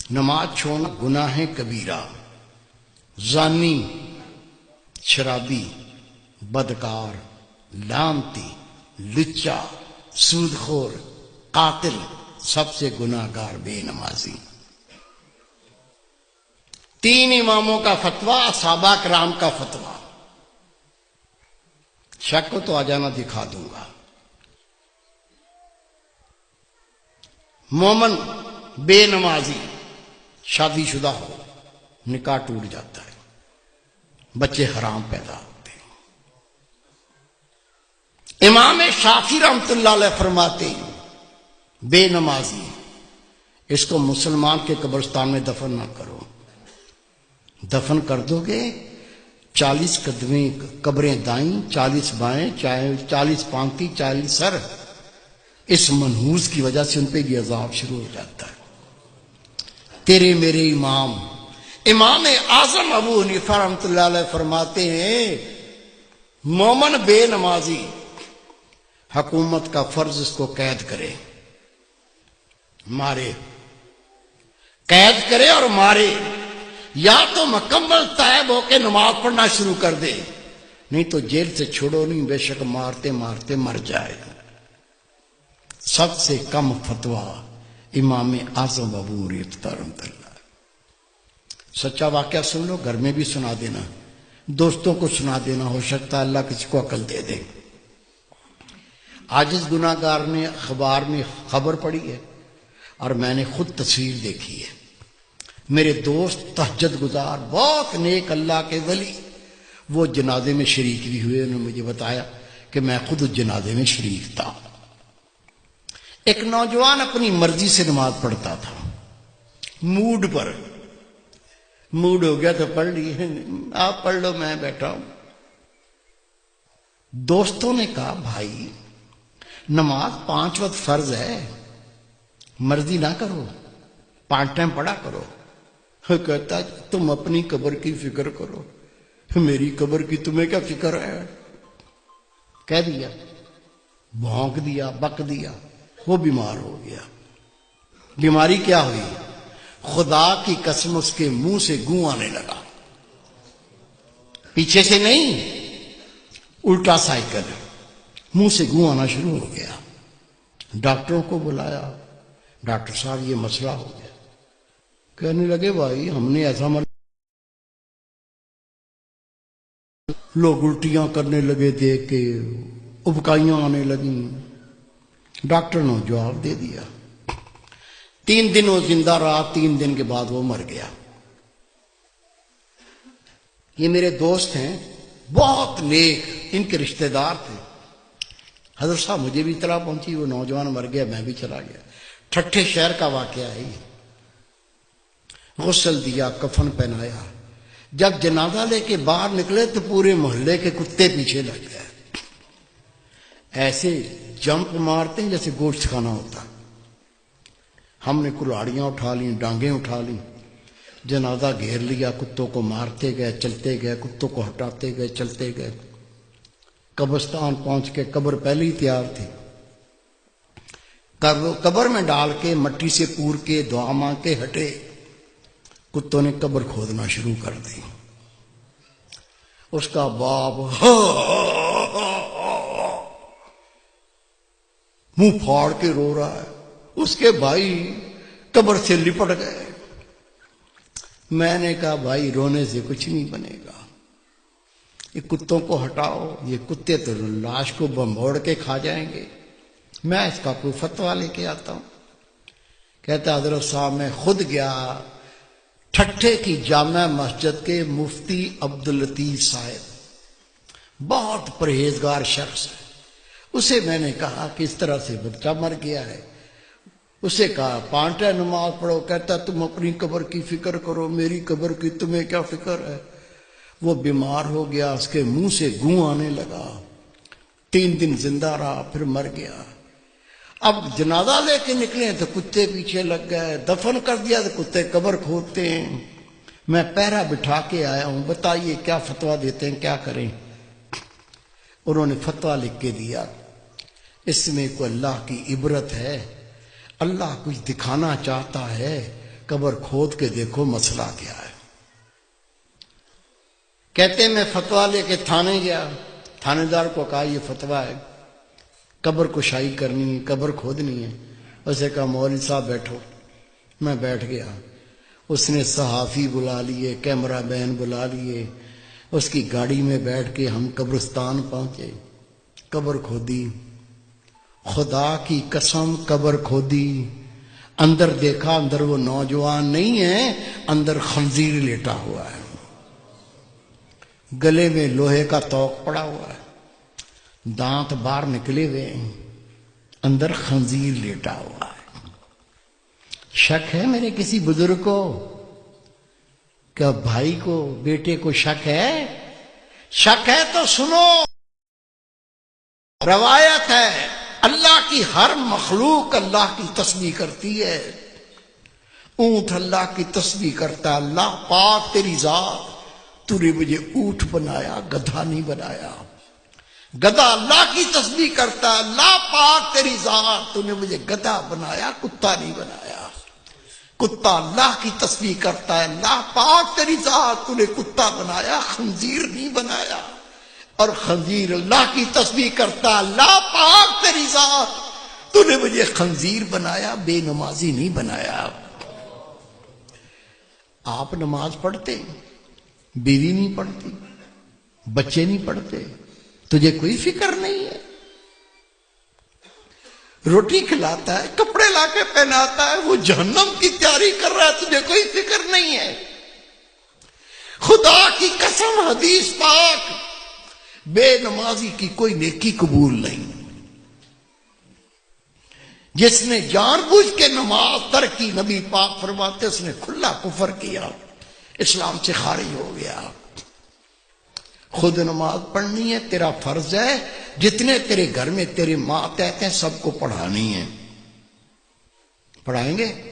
نماز چھوڑنا گناہ کبیرہ، زانی، شرابی، بدکار، لعنتی، لچا، سود خور، قاتل، سب سے گناہ گار بے نمازی۔ 3 اماموں کا فتویٰ، صحابہ کرام کا فتویٰ۔ شک کو تو آ جانا، دکھا دوں گا۔ مومن بے نمازی شادی شدہ ہو، نکاح ٹوٹ جاتا ہے، بچے حرام پیدا ہوتے ہیں۔ امام شافعی رحمۃ اللہ علیہ فرماتے ہیں بے نمازی اس کو مسلمان کے قبرستان میں دفن نہ کرو، دفن کر دو گے 40 قدمیں قبریں دائیں، 40 بائیں، 40 پانتی، 40 سر، اس منحوس کی وجہ سے ان پہ یہ عذاب شروع ہو جاتا ہے۔ تیرے میرے امام اعظم ابو حنیفہ رحمۃ اللہ علیہ فرماتے ہیں مومن بے نمازی حکومت کا فرض اس کو قید کرے، مارے، قید کرے اور مارے، یا تو مکمل تائب ہو کے نماز پڑھنا شروع کر دے، نہیں تو جیل سے چھوڑو نہیں، بے شک مارتے مارتے مر جائے۔ سب سے کم فتویٰ امام اعظم ابو حنیفہ رحمۃ اللہ۔ سچا واقعہ سن لو، گھر میں بھی سنا دینا، دوستوں کو سنا دینا، ہو سکتا ہے اللہ کسی کو عقل دے دے۔ عاجز گناہ گار نے اخبار میں خبر پڑھی ہے اور میں نے خود تصویر دیکھی ہے۔ میرے دوست تہجد گزار، بہت نیک اللہ کے ولی، وہ جنازے میں شریک بھی ہوئے، انہوں نے مجھے بتایا کہ میں خود اس جنازے میں شریک تھا۔ ایک نوجوان اپنی مرضی سے نماز پڑھتا تھا، موڈ پر، موڈ ہو گیا تو پڑھ لی، آپ پڑھ لو میں بیٹھا ہوں۔ دوستوں نے کہا بھائی نماز 5 وقت فرض ہے، مرضی نہ کرو، 5 ٹائم پڑھا کرو۔ کہتا تم اپنی قبر کی فکر کرو، میری قبر کی تمہیں کیا فکر ہے؟ کہہ دیا، بھونک دیا، بک دیا، وہ بیمار ہو گیا۔ بیماری کیا ہوئی؟ خدا کی قسم اس کے منہ سے گوں آنے لگا، پیچھے سے نہیں، الٹا سائیکل، منہ سے گوں آنا شروع ہو گیا۔ ڈاکٹروں کو بلایا، ڈاکٹر صاحب یہ مسئلہ ہو گیا۔ کہنے لگے بھائی ہم نے ایسا لوگ الٹیاں کرنے لگے، دیکھ کے ابکائیاں آنے لگیں۔ ڈاکٹر نے جواب دے دیا۔ 3 دن وہ زندہ رہا، 3 دن کے بعد وہ مر گیا۔ یہ میرے دوست ہیں، بہت نیک، ان کے رشتہ دار تھے۔ حضرت صاحب مجھے بھی اطلاع پہنچی، وہ نوجوان مر گیا، میں بھی چلا گیا۔ ٹھٹھے شہر کا واقعہ ہے یہ۔ غسل دیا، کفن پہنایا، جب جنازہ لے کے باہر نکلے تو پورے محلے کے کتے پیچھے لگ گئے، ایسے جمپ مارتے ہیں جیسے گوشت کھانا ہوتا۔ ہم نے کلاڑیاں اٹھا لیں، ڈانگیں اٹھا لیں، جنازہ گھیر لیا، کتوں کو مارتے گئے، چلتے گئے، کتوں کو ہٹاتے گئے، چلتے گئے۔ قبرستان پہنچ کے قبر پہلے ہی تیار تھی، قبر میں ڈال کے مٹی سے پور کے دعا مانگ کے ہٹے، کتوں نے قبر کھودنا شروع کر دی۔ اس کا باپ منہ پھاڑ کے رو رہا ہے، اس کے بھائی قبر سے لپٹ گئے۔ میں نے کہا بھائی رونے سے کچھ نہیں بنے گا، یہ کتوں کو ہٹاؤ، یہ کتے تو لاش کو بمبوڑ کے کھا جائیں گے، میں اس کا کوئی فتویٰ لے کے آتا ہوں۔ کہتا حضرت صاحب میں خود گیا، ٹھٹھے کی جامع مسجد کے مفتی عبداللطیف صاحب، بہت پرہیزگار شخص ہے، اسے میں نے کہا کہ اس طرح سے بچہ مر گیا ہے۔ اسے کہا 5 ٹائم نماز پڑھو، کہتا تم اپنی قبر کی فکر کرو، میری قبر کی تمہیں کیا فکر ہے؟ وہ بیمار ہو گیا، اس کے منہ سے گوں آنے لگا، 3 دن زندہ رہا، پھر مر گیا۔ اب جنازہ لے کے نکلے تو کتے پیچھے لگ گئے، دفن کر دیا تو کتے قبر کھودتے ہیں۔ میں پہرا بٹھا کے آیا ہوں، بتائیے کیا فتویٰ دیتے ہیں، کیا کریں؟ انہوں نے فتویٰ لکھ کے دیا، اس میں کوئی اللہ کی عبرت ہے، اللہ کچھ دکھانا چاہتا ہے قبر کھود کے دیکھو مسئلہ کیا ہے۔ کہتے میں فتویٰ لے کے تھانے گیا، تھانے دار کو کہا یہ فتویٰ ہے، قبر کشائی کرنی ہے، قبر کھودنی ہے۔ اسے کہا مولوی صاحب بیٹھو۔ میں بیٹھ گیا، اس نے صحافی بلا لیے، کیمرہ مین بلا لیے، اس کی گاڑی میں بیٹھ کے ہم قبرستان پہنچے، قبر کھودی، خدا کی قسم قبر کھودی، اندر دیکھا، اندر وہ نوجوان نہیں ہے، اندر خنزیر لیٹا ہوا ہے، گلے میں لوہے کا توق پڑا ہوا ہے، دانت باہر نکلے ہوئے ہیں، اندر خنزیر لیٹا ہوا ہے۔ شک ہے میرے کسی بزرگ کو؟ کیا بھائی کو، بیٹے کو شک ہے؟ شک ہے تو سنو، روایت ہے اللہ کی ہر مخلوق اللہ کی تسبیح کرتی ہے۔ اونٹ اللہ کی تسبیح کرتا ہے، اللہ پاک تیری ذات، تو نے مجھے اونٹ بنایا، گدھا نہیں بنایا۔ گدھا اللہ کی تسبیح کرتا ہے، اللہ پاک تیری ذات، تو نے مجھے گدھا بنایا، کتا نہیں بنایا۔ کتا اللہ کی تسبیح کرتا ہے، اللہ پاک تیری ذات، تو نے کتا بنایا، خنزیر نہیں بنایا۔ اور خنزیر اللہ کی تسبیح کرتا ہے، اللہ پاک تیری ذات، تو نے مجھے خنزیر بنایا، بے نمازی نہیں بنایا۔ آپ نماز پڑھتے، بیوی نہیں پڑھتی، بچے نہیں پڑھتے، تجھے کوئی فکر نہیں ہے؟ روٹی کھلاتا ہے، کپڑے لا کے پہناتا ہے، وہ جہنم کی تیاری کر رہا ہے، تجھے کوئی فکر نہیں ہے؟ خدا کی قسم حدیث پاک، بے نمازی کی کوئی نیکی قبول نہیں۔ جس نے جان بوجھ کے نماز ترک کی، نبی پاک فرماتے اس نے کھلا کفر کیا، اسلام سے خارج ہو گیا۔ خود نماز پڑھنی ہے، تیرا فرض ہے، جتنے تیرے گھر میں تیرے ماتحت ہیں سب کو پڑھانی ہے۔ پڑھائیں گے؟